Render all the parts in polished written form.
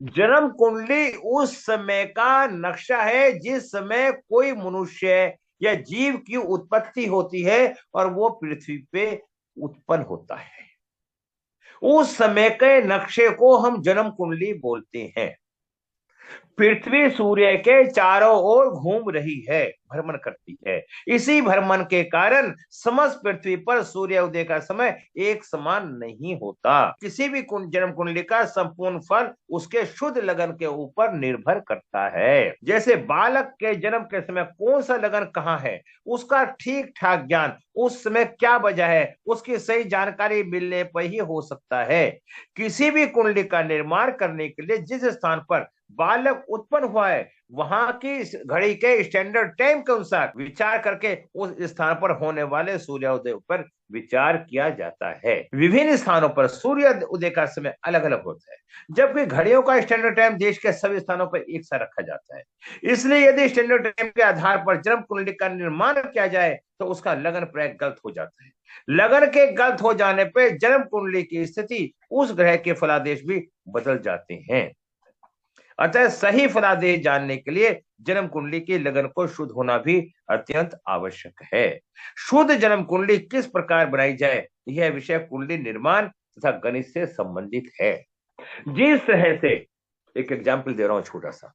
जन्म कुंडली उस समय का नक्शा है जिस समय कोई मनुष्य या जीव की उत्पत्ति होती है और वो पृथ्वी पे उत्पन्न होता है। उस समय के नक्शे को हम जन्म कुंडली बोलते हैं। पृथ्वी सूर्य के चारों ओर घूम रही है, भ्रमण करती है। इसी भ्रमण के कारण समस्त पृथ्वी पर सूर्य उदय का समय एक समान नहीं होता। किसी भी जन्म कुंडली का संपूर्ण फल उसके शुद्ध लगन के ऊपर निर्भर करता है। जैसे बालक के जन्म के समय कौन सा लगन कहाँ है, उसका ठीक ठाक ज्ञान उस समय क्या वजह है, उसकी सही जानकारी मिलने पर ही हो सकता है। किसी भी कुंडली का निर्माण करने के लिए जिस स्थान पर बालक उत्पन्न हुआ है, वहां की घड़ी के स्टैंडर्ड टाइम के अनुसार विचार करके उस स्थान पर होने वाले सूर्योदय पर विचार किया जाता है। विभिन्न स्थानों पर सूर्य उदय का समय अलग अलग होता है, जबकि घड़ियों का स्टैंडर्ड टाइम देश के सभी स्थानों पर एक सा रखा जाता है। इसलिए यदि स्टैंडर्ड टाइम के आधार पर जन्म कुंडली का निर्माण किया जाए तो उसका लगन प्राय गलत हो जाता है। लगन के गलत हो जाने पर जन्म कुंडली की स्थिति, उस ग्रह के फलादेश भी बदल जाते हैं। अतः सही फलादेश जानने के लिए जन्म कुंडली की लगन को शुद्ध होना भी अत्यंत आवश्यक है। शुद्ध जन्म कुंडली किस प्रकार बनाई जाए, यह विषय कुंडली निर्माण तथा गणित से संबंधित है। जिस तरह से, एक एग्जाम्पल दे रहा हूं छोटा सा।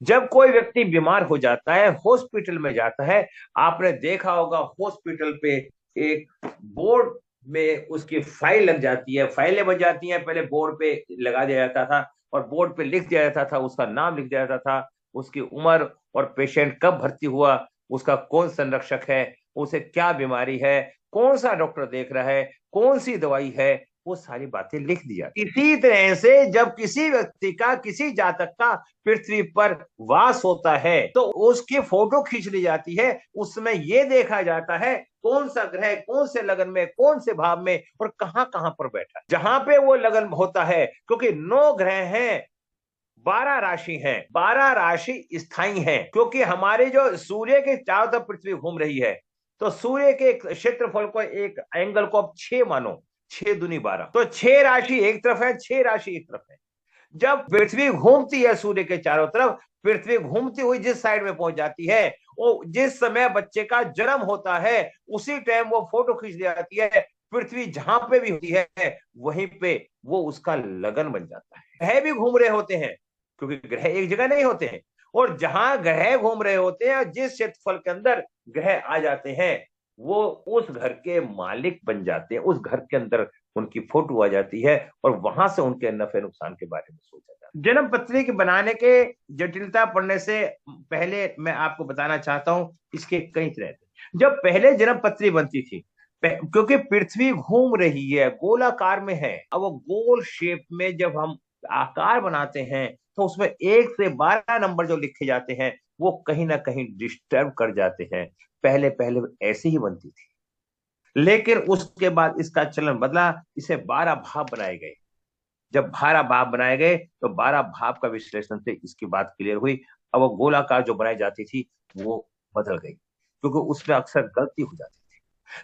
जब कोई व्यक्ति बीमार हो जाता है, हॉस्पिटल में जाता है, आपने देखा होगा हॉस्पिटल पे एक बोर्ड में उसकी फाइल लग जाती है, फाइलें बन जाती हैं, पहले बोर्ड पे लगा दिया जाता था और बोर्ड पे लिख दिया जाता था, उसका नाम लिख दिया जाता था, उसकी उम्र और पेशेंट कब भर्ती हुआ, उसका कौन संरक्षक है, उसे क्या बीमारी है, कौन सा डॉक्टर देख रहा है, कौन सी दवाई है, वो सारी बातें लिख दिया। इसी तरह से जब किसी व्यक्ति का, किसी जातक का पृथ्वी पर वास होता है तो उसकी फोटो खींच ली जाती है। उस समय ये देखा जाता है कौन सा ग्रह कौन से लगन में, कौन से भाव में और कहां कहां पर बैठा, जहां पे वो लगन होता है। क्योंकि 9 ग्रह हैं, 12 राशि हैं, 12 राशि स्थायी हैं। क्योंकि हमारे जो सूर्य के चारों तरफ पृथ्वी घूम रही है, तो सूर्य के क्षेत्रफल को, एक एंगल को आप 6 मानो, 6 दूनी 12, तो 6 राशि एक तरफ है, 6 राशि एक तरफ है। जब पृथ्वी घूमती है सूर्य के चारों तरफ, पृथ्वी घूमती हुई जिस साइड में पहुंच जाती है, वो जिस समय बच्चे का जन्म होता है उसी टाइम वो फोटो खींच ली जाती है। पृथ्वी जहां पे भी होती है वहीं पे वो उसका लगन बन जाता है। ग्रह भी घूम रहे होते हैं, क्योंकि ग्रह एक जगह नहीं होते हैं। और जहां ग्रह घूम रहे होते हैं और जिस क्षेत्रफल के अंदर ग्रह आ जाते हैं, वो उस घर के मालिक बन जाते हैं। उस घर के अंदर उनकी फोटो आ जाती है और वहां से उनके नफे नुकसान के बारे में सोचा जाता है। जन्म पत्री के बनाने के जटिलता पढ़ने से पहले मैं आपको बताना चाहता हूं, इसके कई तरह थे। जब पहले जन्म पत्री बनती थी, क्योंकि पृथ्वी घूम रही है, गोलाकार में है, अब वो गोल शेप में जब हम आकार बनाते हैं तो उसमें 1 से 12 नंबर जो लिखे जाते हैं वो कहीं ना कहीं डिस्टर्ब कर जाते हैं। पहले पहले ऐसे ही बनती थी, लेकिन उसके बाद इसका चलन बदला, इसे 12 भाव बनाए गए। जब 12 भाव बनाए गए तो 12 भाव का विश्लेषण से इसकी बात क्लियर हुई। अब वो गोलाकार जो बनाई जाती थी वो बदल गई, क्योंकि उसमें अक्सर गलती हो जाती थी।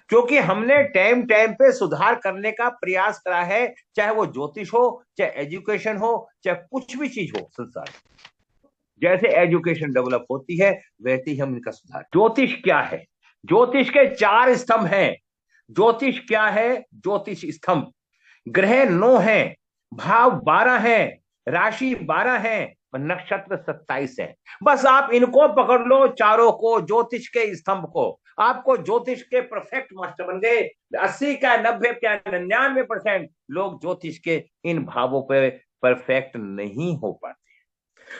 क्योंकि हमने टाइम टाइम पे सुधार करने का प्रयास करा है, चाहे वो ज्योतिष हो, चाहे एजुकेशन हो, चाहे कुछ भी चीज हो संसार। जैसे एजुकेशन डेवलप होती है वैसे ही हम इनका सुधार। ज्योतिष क्या है? ज्योतिष के 4 स्तंभ हैं। ज्योतिष क्या है? ज्योतिष स्तंभ, ग्रह 9 हैं, भाव 12 हैं, राशि 12 हैं और नक्षत्र 27 हैं। बस आप इनको पकड़ लो, चारों को, ज्योतिष के स्तंभ को। आपको ज्योतिष के परफेक्ट मास्टर बन गए। 80 का 90 क्या 99% लोग ज्योतिष के इन भावों पे परफेक्ट नहीं हो पाते।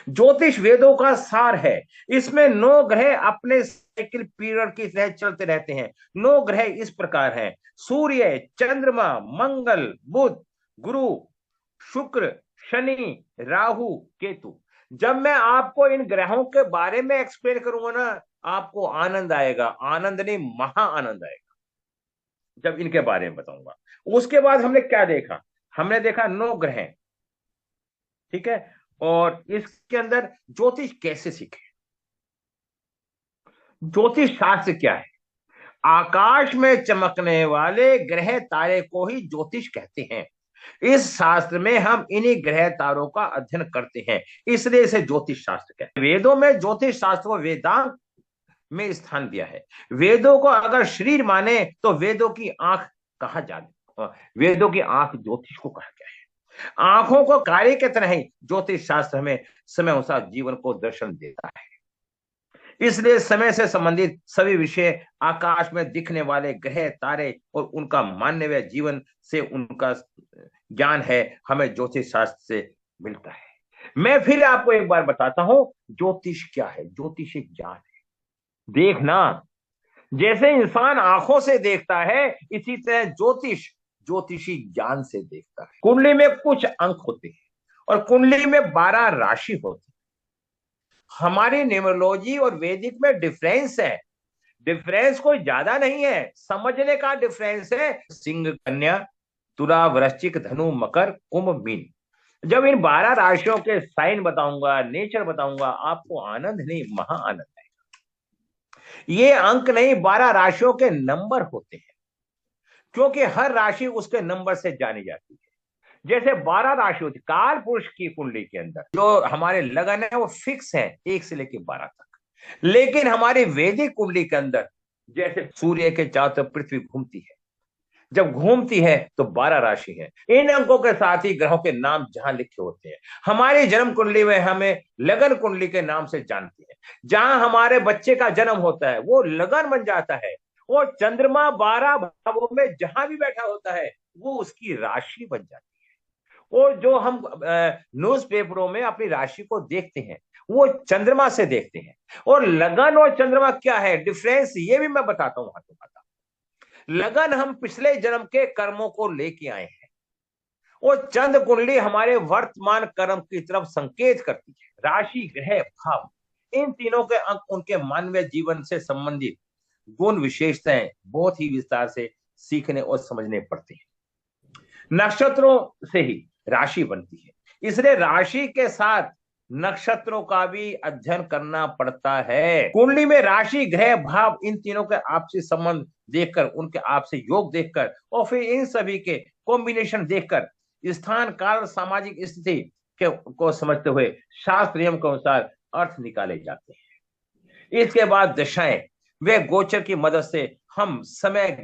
ज्योतिष वेदों का सार है। इसमें 9 ग्रह अपने साइकिल पीरियड की तरह चलते रहते हैं। 9 ग्रह इस प्रकार हैं: सूर्य, चंद्रमा, मंगल, बुध, गुरु, शुक्र, शनि, राहु, केतु। जब मैं आपको इन ग्रहों के बारे में एक्सप्लेन करूंगा ना, आपको आनंद आएगा, आनंद नहीं महा आनंद आएगा जब इनके बारे में बताऊंगा। उसके बाद हमने क्या देखा? हमने देखा 9 ग्रह, ठीक है। और इसके अंदर ज्योतिष कैसे सीखे, ज्योतिष शास्त्र क्या है। आकाश में चमकने वाले ग्रह तारे को ही ज्योतिष कहते हैं। इस शास्त्र में हम इन्हीं ग्रह तारों का अध्ययन करते हैं, इसलिए इसे ज्योतिष शास्त्र कहते हैं। वेदों में ज्योतिष शास्त्र को वेदांत में स्थान दिया है। वेदों को अगर शरीर माने तो वेदों की आंख कहा जाता, वेदों की आंख ज्योतिष को कहा गया है। आंखों को कार्य के तरह ही ज्योतिष शास्त्र हमें समय अनुसार जीवन को दर्शन देता है। इसलिए समय से संबंधित सभी विषय, आकाश में दिखने वाले ग्रह तारे और उनका मानवीय जीवन से उनका ज्ञान है, हमें ज्योतिष शास्त्र से मिलता है। मैं फिर आपको एक बार बताता हूं ज्योतिष क्या है। ज्योतिष एक ज्ञान है। देखना, जैसे इंसान आंखों से देखता है, इसी तरह ज्योतिषी ज्ञान से देखता है। कुंडली में कुछ अंक होते हैं और कुंडली में 12 राशि होती है। हमारी न्यूमरोलॉजी और वैदिक में डिफरेंस है। डिफरेंस कोई ज्यादा नहीं है, समझने का डिफरेंस है। सिंह, कन्या, तुला, वृश्चिक, धनु, मकर, कुंभ, मीन। जब इन 12 राशियों के साइन बताऊंगा, नेचर बताऊंगा, आपको आनंद नहीं, महा आनंद आएगा। ये अंक नहीं, 12 राशियों के नंबर होते हैं, क्योंकि हर राशि उसके नंबर से जानी जाती है। जैसे 12 राशि होती, काल पुरुष की कुंडली के अंदर जो हमारे लगन है वो फिक्स है 1 से लेकर 12 तक। लेकिन हमारी वैदिक कुंडली के अंदर जैसे सूर्य के चारों तरफ पृथ्वी घूमती है, जब घूमती है तो 12 राशि है। इन अंकों के साथ ही ग्रहों के नाम जहां लिखे होते हैं। हमारी जन्म कुंडली में हमें लगन कुंडली के नाम से जानती है। जहां हमारे बच्चे का जन्म होता है वो लगन बन जाता है, और चंद्रमा 12 भावों में जहां भी बैठा होता है वो उसकी राशि बन जाती है। और जो हम न्यूज़पेपरों में अपनी राशि को देखते हैं वो चंद्रमा से देखते हैं। और लगन और चंद्रमा क्या है डिफरेंस, ये भी मैं बताता हूं आपको। लगन हम पिछले जन्म के कर्मों को लेके आए हैं, और चंद्र कुंडली हमारे वर्तमान कर्म की तरफ संकेत करती है। राशि, ग्रह, भाव, इन तीनों के अंक उनके मानवीय जीवन से संबंधित गुण विशेषताएं बहुत ही विस्तार से सीखने और समझने पड़ती हैं। नक्षत्रों से ही राशि बनती है, इसलिए राशि के साथ नक्षत्रों का भी अध्ययन करना पड़ता है। कुंडली में राशि, ग्रह, भाव, इन तीनों के आपसी संबंध देखकर, उनके आपसी योग देखकर, और फिर इन सभी के कॉम्बिनेशन देखकर स्थान, काल, सामाजिक स्थिति को समझते हुए शास्त्र नियम के अनुसार अर्थ निकाले जाते हैं। इसके बाद दशाएं वे गोचर की मदद से हम समय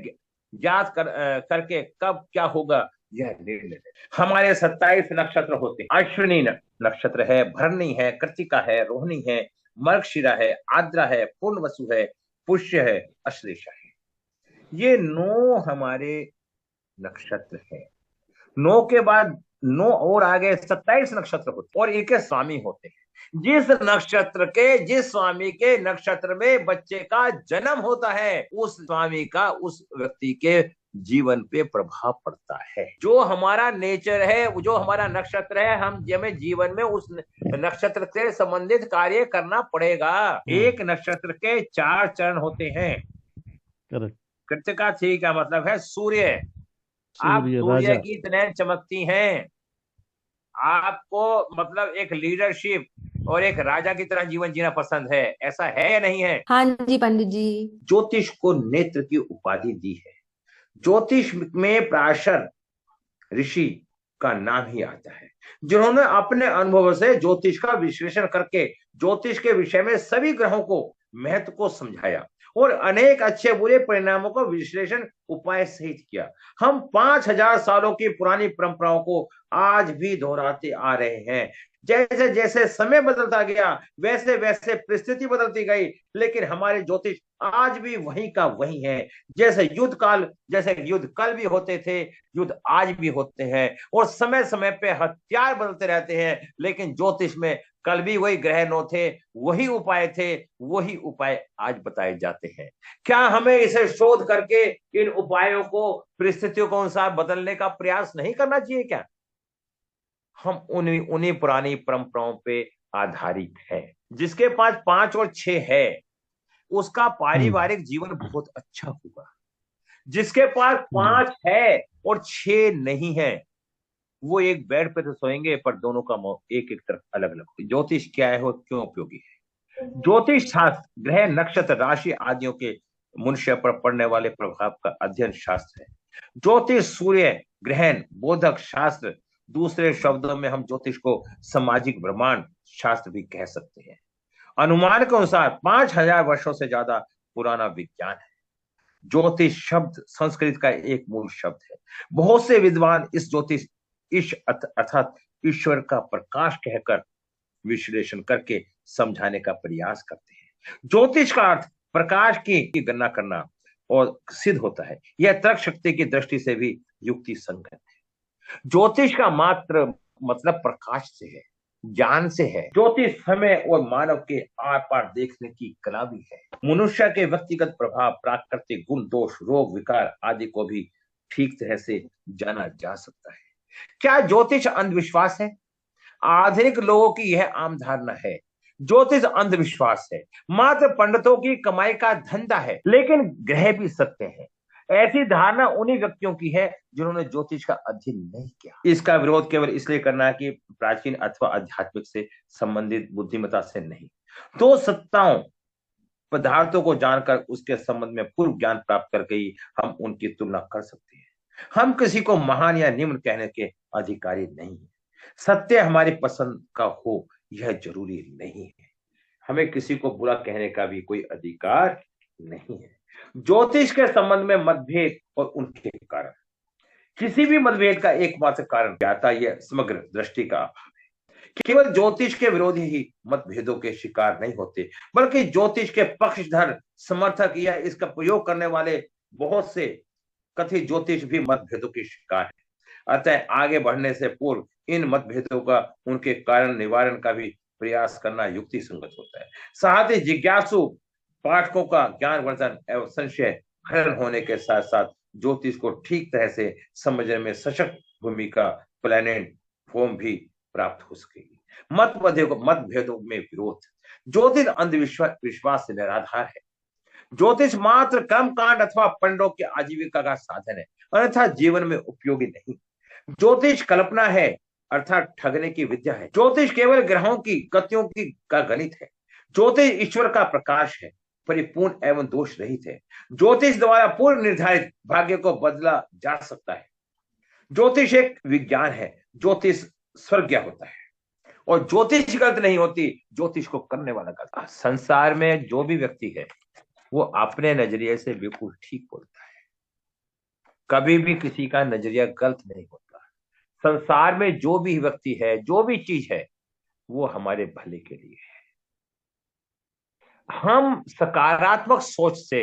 ज्ञात करके कब क्या होगा यह निर्णय लेते हैं। हमारे 27 नक्षत्र होते हैं। अश्विनी नक्षत्र है, भरणी है, कृतिका है, रोहिणी है, मृगशिरा है, आद्रा है, पूर्णवसु है, पुष्य है, अश्लेषा है। ये 9 हमारे नक्षत्र है। 9 के बाद 9 और आगे 27 नक्षत्र होते हैं, और इनके स्वामी होते हैं। जिस स्वामी के नक्षत्र में बच्चे का जन्म होता है, उस स्वामी का उस व्यक्ति के जीवन पे प्रभाव पड़ता है। जो हमारा नेचर है, जो हमारा नक्षत्र है, हमें जीवन में उस नक्षत्र से संबंधित कार्य करना पड़ेगा। एक नक्षत्र के 4 चरण होते हैं। कृतिका थी का मतलब है सूर्य। आप सूर्य की तरह चमकती हैं। आपको मतलब एक लीडरशिप और एक राजा की तरह जीवन जीना पसंद है, ऐसा है या नहीं है? हाँ जी पंडित जी। ज्योतिष को नेत्र की उपाधि दी है। ज्योतिष में पराशर ऋषि का नाम ही आता है, जिन्होंने अपने अनुभव से ज्योतिष का विश्लेषण करके ज्योतिष के विषय में सभी ग्रहों को महत्व को समझाया और अनेक अच्छे बुरे परिणामों का विश्लेषण उपाय सहित किया। हम 5000 सालों की पुरानी परंपराओं को आज भी दोहराते आ रहे हैं। जैसे जैसे समय बदलता गया वैसे वैसे परिस्थिति बदलती गई, लेकिन हमारे ज्योतिष आज भी वही का वही है। जैसे युद्ध कल भी होते थे, युद्ध आज भी होते हैं, और समय समय पे हथियार बदलते रहते हैं, लेकिन ज्योतिष में कल भी वही ग्रह नौ थे, वही उपाय थे, वही उपाय आज बताए जाते हैं। क्या हमें इसे शोध करके इन उपायों को परिस्थितियों के अनुसार बदलने का प्रयास नहीं करना चाहिए क्या? हम उन्हीं पुरानी परंपराओं पे आधारित है। जिसके पास 5 और 6 है उसका पारिवारिक जीवन बहुत अच्छा होगा। जिसके पास 5 है और 6 नहीं है, वो एक बेड पे तो सोएंगे पर दोनों का एक एक तरफ अलग अलग। ज्योतिष क्या है और क्यों उपयोगी है? ज्योतिष शास्त्र ग्रह, नक्षत्र, राशि आदियों के मनुष्य पर पड़ने वाले प्रभाव का अध्ययन शास्त्र है। ज्योतिष सूर्य ग्रहण, बोधक शास्त्र, दूसरे शब्दों में हम ज्योतिष को सामाजिक ब्रह्मांड शास्त्र भी कह सकते हैं। अनुमान के अनुसार 5000 वर्षों से ज्यादा पुराना विज्ञान है। ज्योतिष शब्द संस्कृत का एक मूल शब्द है। बहुत से विद्वान इस ज्योतिष अर्थात ईश्वर का प्रकाश कहकर विश्लेषण करके समझाने का प्रयास करते हैं। ज्योतिष का अर्थ प्रकाश की गणना करना और सिद्ध होता है। यह तर्क शक्ति की दृष्टि से भी युक्ति संगत है। ज्योतिष का मात्र मतलब प्रकाश से है, ज्ञान से है। ज्योतिष समय और मानव के आर पार देखने की कला भी है। मनुष्य के व्यक्तिगत प्रभाव, प्राकृतिक गुण, दोष, रोग, विकार आदि को भी ठीक तरह से जाना जा सकता है। क्या ज्योतिष अंधविश्वास है? आधुनिक लोगों की यह आम धारणा है ज्योतिष अंधविश्वास है, मात्र पंडितों की कमाई का धंधा है। लेकिन ग्रह भी सत्य है। ऐसी धारणा उन्हीं व्यक्तियों की है जिन्होंने ज्योतिष का अध्ययन नहीं किया। इसका विरोध केवल इसलिए करना है कि प्राचीन अथवा आध्यात्मिक से संबंधित बुद्धिमत्ता से नहीं। दो सत्ताओं पदार्थों को जानकर उसके संबंध में पूर्व ज्ञान प्राप्त करके ही हम उनकी तुलना कर सकते हैं। हम किसी को महान या निम्न कहने के अधिकारी नहीं है। सत्य हमारी पसंद का हो यह जरूरी नहीं है। हमें किसी को बुरा कहने का भी कोई अधिकार नहीं है। ज्योतिष के संबंध में मतभेद और उनके कारण, किसी भी मतभेद का एकमात्र कारण ज्ञाता यह समग्र दृष्टि का अभाव है। केवल ज्योतिष के विरोधी ही मतभेदों के शिकार नहीं होते, बल्कि ज्योतिष के पक्षधर, समर्थक या इसका प्रयोग करने वाले बहुत से कथित ज्योतिष भी मतभेदों के शिकार है। अतः आगे बढ़ने से पूर्व इन मतभेदों का, उनके कारण निवारण का भी प्रयास करना युक्ति संगत होता है। साथ ही जिज्ञासु पाठकों का ज्ञानवर्धन एवं संशय हरण होने के साथ साथ ज्योतिष को ठीक तरह से समझने में सशक्त भूमिका प्लेटफॉर्म भी प्राप्त हो सकेगी। मतभेदों में विरोध, ज्योतिष अंधविश्वास से निराधार है। ज्योतिष मात्र कर्म कांड अथवा पंडों की आजीविका का साधन है, अन्यथा जीवन में उपयोगी नहीं। ज्योतिष कल्पना है अर्थात ठगने की विद्या है। ज्योतिष केवल ग्रहों की गतियों का गणित है। ज्योतिष ईश्वर का प्रकाश है, परिपूर्ण एवं दोष रहित है। ज्योतिष द्वारा पूर्व निर्धारित भाग्य को बदला जा सकता है। ज्योतिष एक विज्ञान है। ज्योतिष स्वर्ग होता है और ज्योतिष गलत नहीं होती, ज्योतिष को करने वाला गलत। संसार में जो भी व्यक्ति है वो अपने नजरिए से बिल्कुल ठीक बोलता है। कभी भी किसी का नजरिया गलत नहीं होता। संसार में जो भी व्यक्ति है, जो भी चीज है, वो हमारे भले के लिए है। हम सकारात्मक सोच से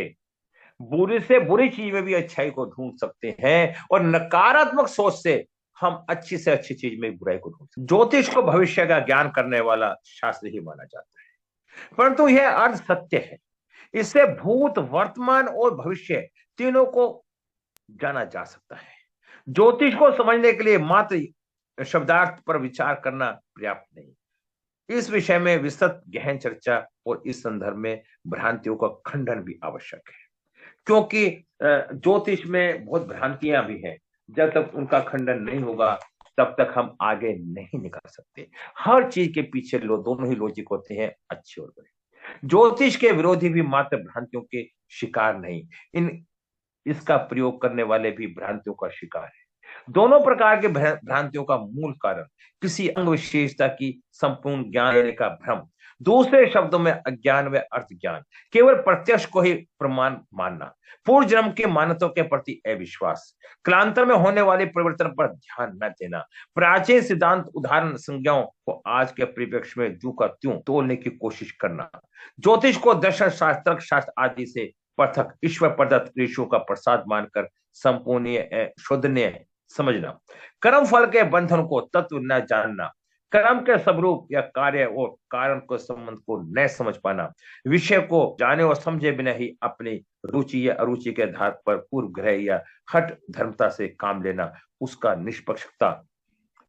बुरी से बुरी चीज में भी अच्छाई को ढूंढ सकते हैं और नकारात्मक सोच से हम अच्छी से अच्छी चीज में बुराई को ढूंढ सकते हैं। ज्योतिष को भविष्य का ज्ञान करने वाला शास्त्र ही माना जाता है, परंतु यह अर्ध सत्य है। इससे भूत, वर्तमान और भविष्य तीनों को जाना जा सकता है। ज्योतिष को समझने के लिए मात्र शब्दार्थ पर विचार करना पर्याप्त नहीं। इस विषय में विस्तृत गहन चर्चा और इस संदर्भ में भ्रांतियों का खंडन भी आवश्यक है, क्योंकि ज्योतिष में बहुत भ्रांतियां भी हैं। जब तक उनका खंडन नहीं होगा तब तक हम आगे नहीं निकल सकते। हर चीज के पीछे दोनों ही लॉजिक होते हैं, अच्छे और बुरे। ज्योतिष के विरोधी भी मात्र भ्रांतियों के शिकार नहीं, इसका प्रयोग करने वाले भी भ्रांतियों का शिकार है। दोनों प्रकार के भ्रांतियों का मूल कारण किसी अंग विशेषता की संपूर्ण ज्ञान लेने का भ्रम, दूसरे शब्दों में अज्ञान व अर्थ ज्ञान, केवल प्रत्यक्ष को ही प्रमाण मानना, पूर्व जन्म के मान्यताओं के प्रति अविश्वास, कालांतर में होने वाले परिवर्तन पर ध्यान न देना, प्राचीन सिद्धांत उदाहरण संज्ञाओं को आज के परिप्रेक्ष्य में जू का त्यों तोड़ने की कोशिश करना, ज्योतिष को दर्शन शास्त्र, शास्त्र आदि से पृथक ईश्वर प्रदत्त ऋषियों का प्रसाद मानकर संपूर्ण शोधनीय समझना, कर्म फल के बंधन को तत्व न जानना, कर्म के स्वरूप या कार्य और कारण के संबंध को न समझ पाना, विषय को जाने और समझे बिना ही अपनी रुचि या अरुचि के आधार पर पूर्व ग्रह या हठ धर्मता से काम लेना, उसका निष्पक्षता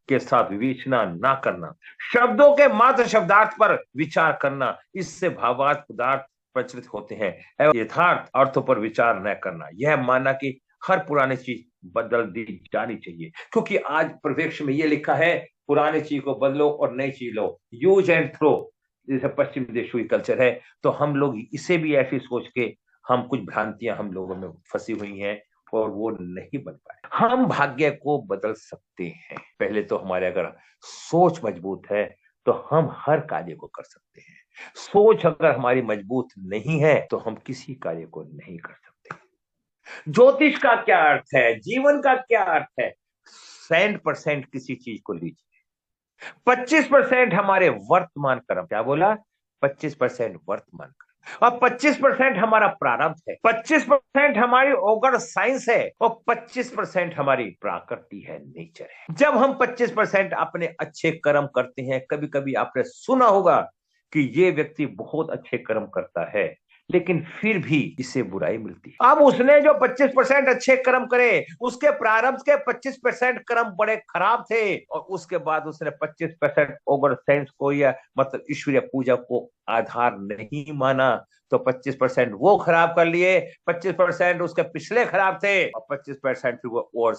के साथ विवेचना ना करना, शब्दों के मात्र शब्दार्थ पर विचार करना, इससे भावार्थ पदार्थ प्रचलित होते हैं एवं यथार्थ अर्थों पर विचार न करना, यह मानना कि हर पुरानी चीज बदल दी जानी चाहिए, क्योंकि आज परिप्रेक्ष्य में यह लिखा है पुरानी चीज को बदलो और नई चीज लो, यूज एंड थ्रो, जैसे पश्चिम देशों की कल्चर है। तो हम लोग इसे भी ऐसी सोच के हम कुछ भ्रांतियां हम लोगों में फंसी हुई हैं, और वो नहीं बन पाए। हम भाग्य को बदल सकते हैं। पहले तो हमारे अगर सोच मजबूत है तो हम हर कार्य को कर सकते हैं। सोच अगर हमारी मजबूत नहीं है तो हम किसी कार्य को नहीं कर सकते। ज्योतिष का क्या अर्थ है, जीवन का क्या अर्थ है? 100% किसी चीज को लीजिए, 25% हमारे वर्तमान कर्म, क्या बोला, 25% वर्तमान कर्म, और 25% हमारा प्रारब्ध है, 25% हमारी ओगड़ साइंस है, और 25% हमारी प्रकृति है, नेचर है। जब हम 25% अपने अच्छे कर्म करते हैं, कभी कभी आपने सुना होगा कि ये व्यक्ति बहुत अच्छे कर्म करता है लेकिन फिर भी इसे बुराई मिलती है। अब उसने जो 25% अच्छे कर्म करे, उसके प्रारब्ध के 25% कर्म बड़े खराब थे, और उसके बाद उसने 25% ओवर सेंस को या मतलब ईश्वरीय पूजा को आधार नहीं माना, तो 25% वो खराब कर लिए, 25% उसके पिछले खराब थे, और 25% फिर वो और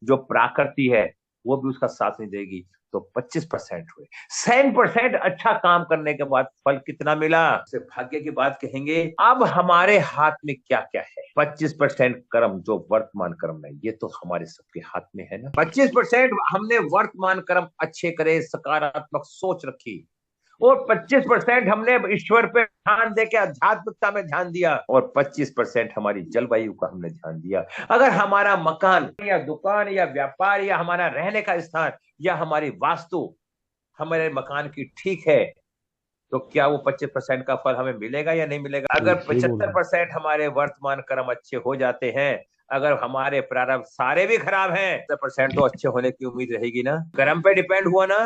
जो प्रकृति है वो भी उसका साथ नहीं देगी, तो 25% हुए। 100% अच्छा काम करने के बाद फल कितना मिला, से भाग्य की बात कहेंगे। अब हमारे हाथ में क्या क्या है? 25% कर्म जो वर्तमान कर्म है, ये तो हमारे सबके हाथ में है ना। 25% हमने वर्तमान कर्म अच्छे करे, सकारात्मक सोच रखी, और 25% हमने ईश्वर पे ध्यान देके आध्यात्मिकता में ध्यान दिया, और 25% हमारी जलवायु का हमने ध्यान दिया। अगर हमारा मकान या दुकान या व्यापार या हमारा रहने का स्थान या हमारी वास्तु हमारे मकान की ठीक है, तो क्या वो 25% का फल हमें मिलेगा या नहीं मिलेगा? अगर 75% हमारे वर्तमान कर्म अच्छे हो जाते हैं, अगर हमारे प्रारब्ध सारे भी खराब हैं, 70% तो अच्छे होने की उम्मीद रहेगी ना। कर्म पे डिपेंड हुआ ना।